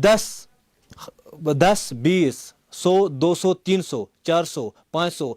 10, 20, 100, 200, 300, 400, 500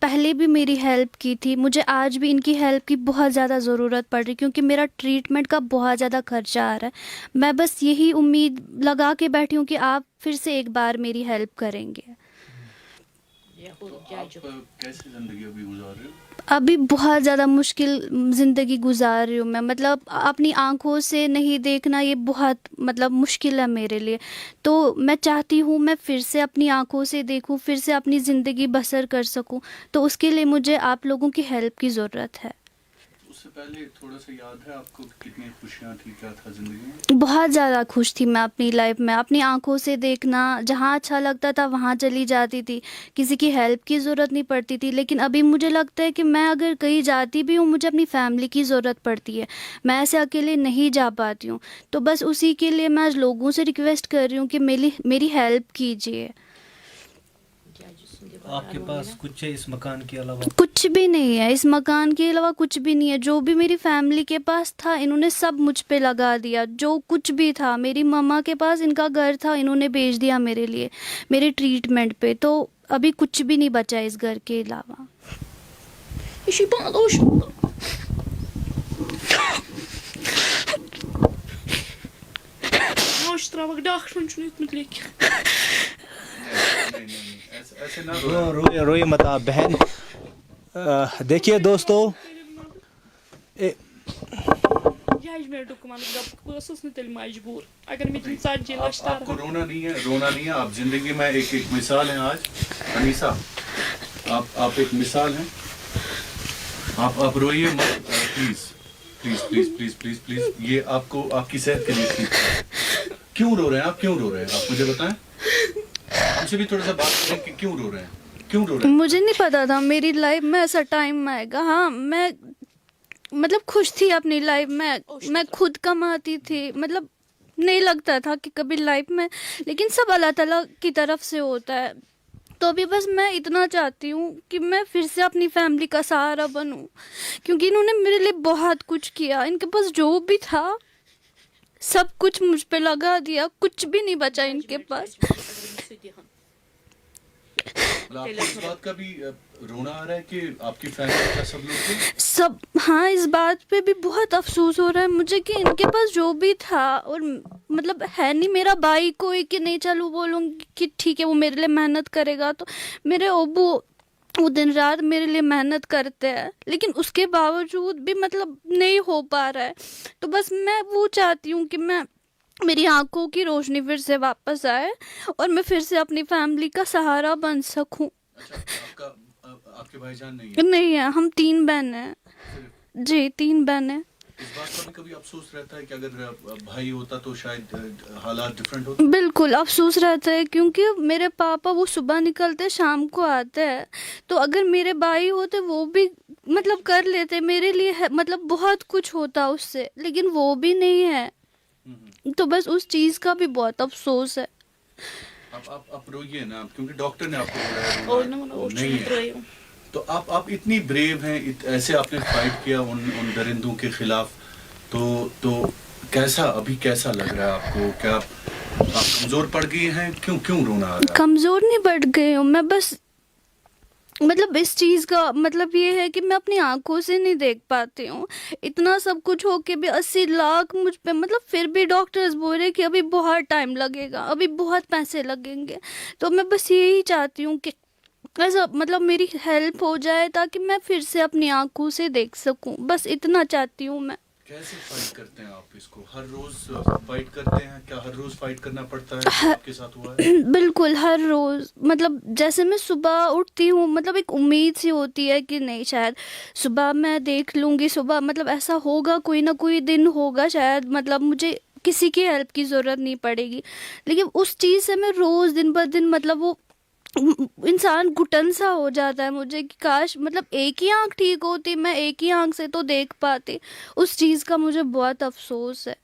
پہلے بھی میری ہیلپ کی تھی، مجھے آج بھی ان کی ہیلپ کی بہت زیادہ ضرورت پڑ رہی کیونکہ میرا ٹریٹمنٹ کا بہت زیادہ خرچہ آ رہا ہے. میں بس یہی امید لگا کے بیٹھی ہوں کہ آپ پھر سے ایک بار میری ہیلپ کریں گے. آپ کیسی زندگی ابھی گزار رہے ہو؟ ابھی بہت زیادہ مشکل زندگی گزار رہی ہوں میں، مطلب اپنی آنکھوں سے نہیں دیکھنا یہ بہت مطلب مشکل ہے میرے لیے. تو میں چاہتی ہوں میں پھر سے اپنی آنکھوں سے دیکھوں، پھر سے اپنی زندگی بسر کر سکوں. تو اس کے لیے مجھے آپ لوگوں کی ہیلپ کی ضرورت ہے. اس سے پہلے تھوڑا سا یاد ہے آپ کو کتنی خوشیاں تھی، کیا تھا زندگی میں؟ بہت زیادہ خوش تھی میں اپنی لائف میں، اپنی آنکھوں سے دیکھنا، جہاں اچھا لگتا تھا وہاں چلی جاتی تھی، کسی کی ہیلپ کی ضرورت نہیں پڑتی تھی. لیکن ابھی مجھے لگتا ہے کہ میں اگر کہیں جاتی بھی ہوں مجھے اپنی فیملی کی ضرورت پڑتی ہے، میں ایسے اکیلے نہیں جا پاتی ہوں. تو بس اسی کے لیے میں آج لوگوں سے ریکویسٹ کر رہی ہوں کہ میری ہیلپ کیجیے. آپ کے پاس کچھ ہے اس مکان کے علاوہ؟ کچھ بھی نہیں ہے اس مکان کے علاوہ، کچھ بھی نہیں ہے. جو بھی میری فیملی کے پاس تھا انہوں نے سب مجھ پہ لگا دیا، جو کچھ بھی تھا. میری مما کے پاس ان کا گھر تھا، انہوں نے بیچ دیا میرے لیے میرے ٹریٹمنٹ پہ. تو ابھی کچھ بھی نہیں بچا اس گھر کے علاوہ. ایسے نہ روئے روئے مت آپ بہن. دیکھیے دوستو، آپ کو رونا نہیں ہے، رونا نہیں ہے. آپ زندگی میں ایک مثال ہیں آج. انیسا، آپ ایک مثال ہیں. آپ روئیے مت please please please please please please. یہ آپ کو آپ کی صحت کے لیے ٹھیک ہے. کیوں رو رہے ہیں آپ؟ کیوں رو رہے ہیں آپ؟ مجھے بتائیں. ہم سے بھی تھوڑا سا بات کریں کہ کیوں رو رہے ہیں، کیوں رو رہے ہیں؟ مجھے نہیں پتا تھا میری لائف میں ایسا ٹائم آئے گا. ہاں میں مطلب خوش تھی اپنی لائف میں خود کماتی تھی، مطلب نہیں لگتا تھا کہ کبھی لائف میں، لیکن سب اللہ تعالیٰ کی طرف سے ہوتا ہے. تو ابھی بس میں اتنا چاہتی ہوں کہ میں پھر سے اپنی فیملی کا سہارا بنوں، کیونکہ انہوں نے میرے لیے بہت کچھ کیا. ان کے پاس جو بھی تھا سب کچھ مجھ پہ لگا دیا، کچھ بھی نہیں بچا ان کے پاس. آپ کو اس بات کا بھی رونا آ رہا ہے کہ آپ کی فیملی کا سب لوگ تھے؟ سب، ہاں اس بات پہ بھی بہت افسوس ہو رہا ہے مجھے کہ ان کے پاس جو بھی تھا، اور مطلب ہے نہیں میرا بھائی کوئی کہ نہیں چلو بولوں کہ ٹھیک ہے وہ میرے لیے محنت کرے گا. تو میرے ابو وہ دن رات میرے لیے محنت کرتے ہیں، لیکن اس کے باوجود بھی مطلب نہیں ہو پا رہا ہے. تو بس میں وہ چاہتی ہوں کہ میری آنکھوں کی روشنی پھر سے واپس آئے اور میں پھر سے اپنی فیملی کا سہارا بن سکوں. اچھا، آپ کے بھائی جان نہیں ہے؟ نہیں ہے، ہم 3 بہن ہیں. جی 3 بہنیں. اس بات کا بھی کبھی افسوس رہتا ہے کہ اگر بھائی ہوتا تو شاید حالات ڈفرینٹ ہوتے؟ بالکل افسوس رہتا ہے، کیونکہ میرے پاپا وہ صبح نکلتے شام کو آتے ہیں. تو اگر میرے بھائی ہوتے وہ بھی مطلب کر لیتے میرے لیے، مطلب بہت کچھ ہوتا اس سے، لیکن وہ بھی نہیں ہے. تو بس اس چیز کا بھی بہت افسوس ہے. آپ روئیے نا، کیونکہ ڈاکٹر نے آپ کو نہیں ہے. تو آپ اتنی بریو ہیں، ایسے آپ نے فائٹ کیا ان درندوں کے خلاف. تو ابھی کیسا لگ رہا ہے آپ کو؟ کیا آپ کمزور پڑ گئی ہیں؟ کیوں رونا آ رہا ہے؟ کمزور نہیں پڑ گئی ہوں میں، بس مطلب اس چیز کا مطلب یہ ہے کہ میں اپنی آنکھوں سے نہیں دیکھ پاتی ہوں. اتنا سب کچھ ہو کے بھی 80 لاکھ مجھ پہ، مطلب پھر بھی ڈاکٹرز بول رہے کہ ابھی بہت ٹائم لگے گا، ابھی بہت پیسے لگیں گے. تو میں بس یہی چاہتی ہوں کہ ایسا مطلب میری ہیلپ ہو جائے تاکہ میں پھر سے اپنی آنکھوں سے دیکھ سکوں. بس اتنا چاہتی ہوں میں. کیسے فائٹ کرتے ہیں آپ اس کو؟ ہر روز فائٹ کرتے ہیں کیا؟ ہر روز فائٹ کرنا پڑتا ہے جو آپ کے ساتھ ہوا ہے؟ بالکل ہر روز، مطلب جیسے میں صبح اٹھتی ہوں مطلب ایک امید سی ہوتی ہے کہ نہیں شاید صبح میں دیکھ لوں گی، صبح مطلب ایسا ہوگا، کوئی نہ کوئی دن ہوگا شاید مطلب مجھے کسی کی ہیلپ کی ضرورت نہیں پڑے گی. لیکن اس چیز سے میں روز دن بہ دن مطلب وہ انسان گھٹن سا ہو جاتا ہے مجھے کہ کاش مطلب ایک ہی آنکھ ٹھیک ہوتی، میں ایک ہی آنکھ سے تو دیکھ پاتی. اس چیز کا مجھے بہت افسوس ہے.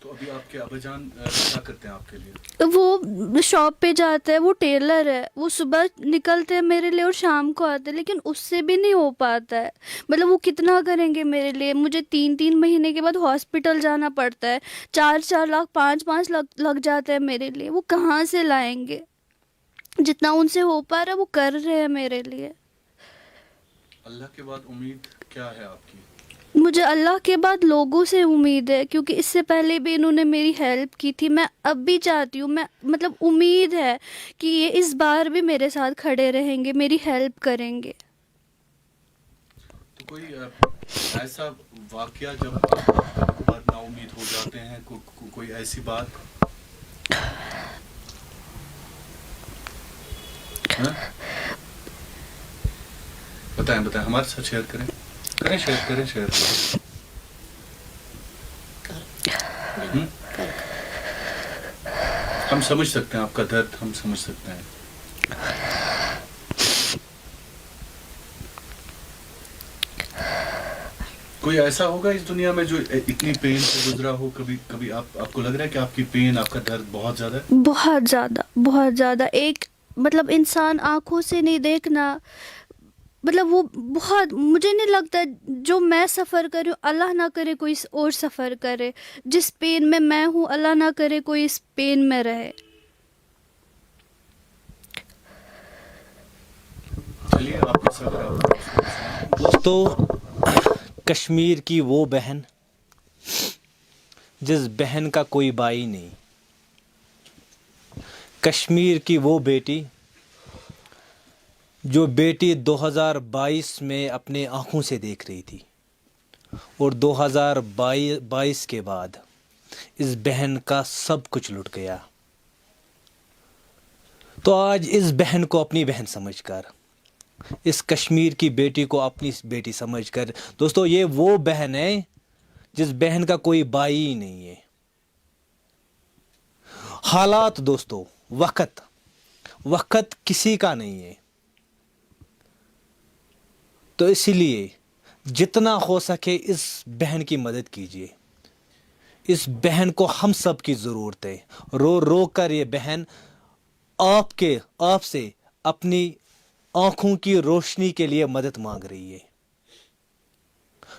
تو ابھی آپ کے ابا جان کیا کرتے ہیں آپ کے لیے؟ وہ شاپ پہ جاتا ہے, وہ ٹیلر ہے, وہ صبح نکلتے ہیں میرے لیے اور شام کو آتے ہیں, لیکن اس سے بھی نہیں ہو پاتا ہے. مطلب وہ کتنا کریں گے میرے لیے؟ مجھے 3 مہینے کے بعد ہاسپٹل جانا پڑتا ہے, 4 لاکھ 5 لاکھ لگ جاتا ہے میرے لیے. وہ کہاں سے لائیں گے؟ جتنا ان سے ہو پا رہا ہے وہ کر رہے ہیں میرے لیے. اللہ کے بعد امید کیا ہے آپ کی؟ مجھے اللہ کے بعد لوگوں سے امید ہے, کیونکہ اس سے پہلے بھی انہوں نے میری ہیلپ کی تھی. میں اب بھی چاہتی ہوں, میں مطلب امید ہے کہ یہ اس بار بھی میرے ساتھ کھڑے رہیں گے, میری ہیلپ کریں گے. تو کوئی ایسا واقعہ جب آپ بہت نا امید ہو جاتے ہیں, کوئی ایسی بات؟ بتائیں ہمارے ساتھ شیئر کریں شیئر ہم سمجھ سکتے ہیں آپ کا درد, ہم سمجھ سکتے ہیں. کوئی ایسا ہوگا اس دنیا میں جو اتنی پین سے گزرا ہو؟ کبھی آپ کو لگ رہا ہے کہ آپ کی پین, آپ کا درد بہت زیادہ ہے؟ بہت زیادہ. ایک مطلب انسان آنکھوں سے نہیں دیکھنا, مطلب وہ بہت, مجھے نہیں لگتا جو میں سفر کر رہی ہوں اللہ نہ کرے کوئی اور سفر کرے. جس پین میں ہوں اللہ نہ کرے کوئی اس پین میں رہے. چلیے آپ کے ساتھ دوستو, کشمیر کی وہ بہن جس بہن کا کوئی بھائی نہیں, کشمیر کی وہ بیٹی جو بیٹی 2022 میں اپنے آنکھوں سے دیکھ رہی تھی, اور 2022 کے بعد اس بہن کا سب کچھ لٹ گیا. تو آج اس بہن کو اپنی بہن سمجھ کر, اس کشمیر کی بیٹی کو اپنی بیٹی سمجھ کر, دوستو یہ وہ بہن ہے جس بہن کا کوئی بھائی ہی نہیں ہے. حالات دوستو, وقت کسی کا نہیں ہے, تو اسی لیے جتنا ہو سکے اس بہن کی مدد کیجیے. اس بہن کو ہم سب کی ضرورت ہے. رو کر یہ بہن آپ سے اپنی آنکھوں کی روشنی کے لیے مدد مانگ رہی ہے.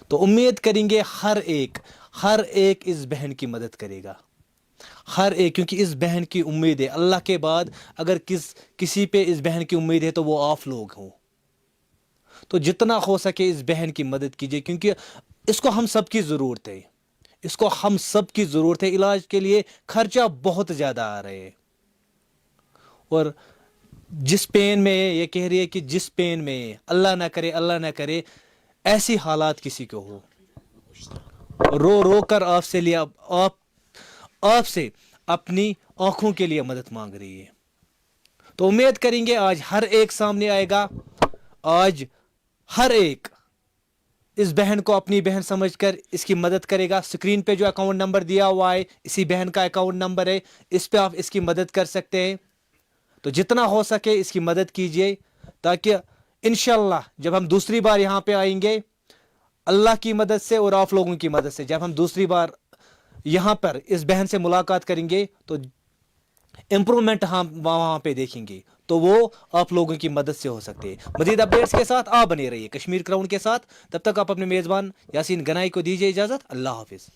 تو امید کریں گے ہر ایک اس بہن کی مدد کرے گا, ہر ایک, کیونکہ اس بہن کی امید ہے. اللہ کے بعد اگر کسی پہ اس بہن کی امید ہے تو وہ آپ لوگ ہوں. تو جتنا ہو سکے اس بہن کی مدد کیجیے, کیونکہ اس کو ہم سب کی ضرورت ہے. علاج کے لیے خرچہ بہت زیادہ آ رہے ہیں. اور جس پین میں یہ کہہ رہی ہے کہ جس پین میں اللہ نہ کرے ایسی حالات کسی کو ہو, رو کر آپ سے اپنی آنکھوں کے لیے مدد مانگ رہی ہے. تو امید کریں گے آج ہر ایک سامنے آئے گا, آج ہر ایک اس بہن کو اپنی بہن سمجھ کر اس کی مدد کرے گا. اسکرین پہ جو اکاؤنٹ نمبر دیا ہوا ہے اسی بہن کا اکاؤنٹ نمبر ہے, اس پہ آپ اس کی مدد کر سکتے ہیں. تو جتنا ہو سکے اس کی مدد کیجیے, تاکہ انشاءاللہ جب ہم دوسری بار یہاں پہ آئیں گے اللہ کی مدد سے اور آپ لوگوں کی مدد سے, جب ہم دوسری بار یہاں پر اس بہن سے ملاقات کریں گے تو امپرومنٹ ہم وہاں پہ دیکھیں گے, تو وہ آپ لوگوں کی مدد سے ہو سکتے ہیں. مزید اپڈیٹس کے ساتھ آپ بنے رہیے کشمیر کراؤن کے ساتھ. تب تک آپ اپنے میزبان یاسین گنائی کو دیجیے اجازت. اللہ حافظ.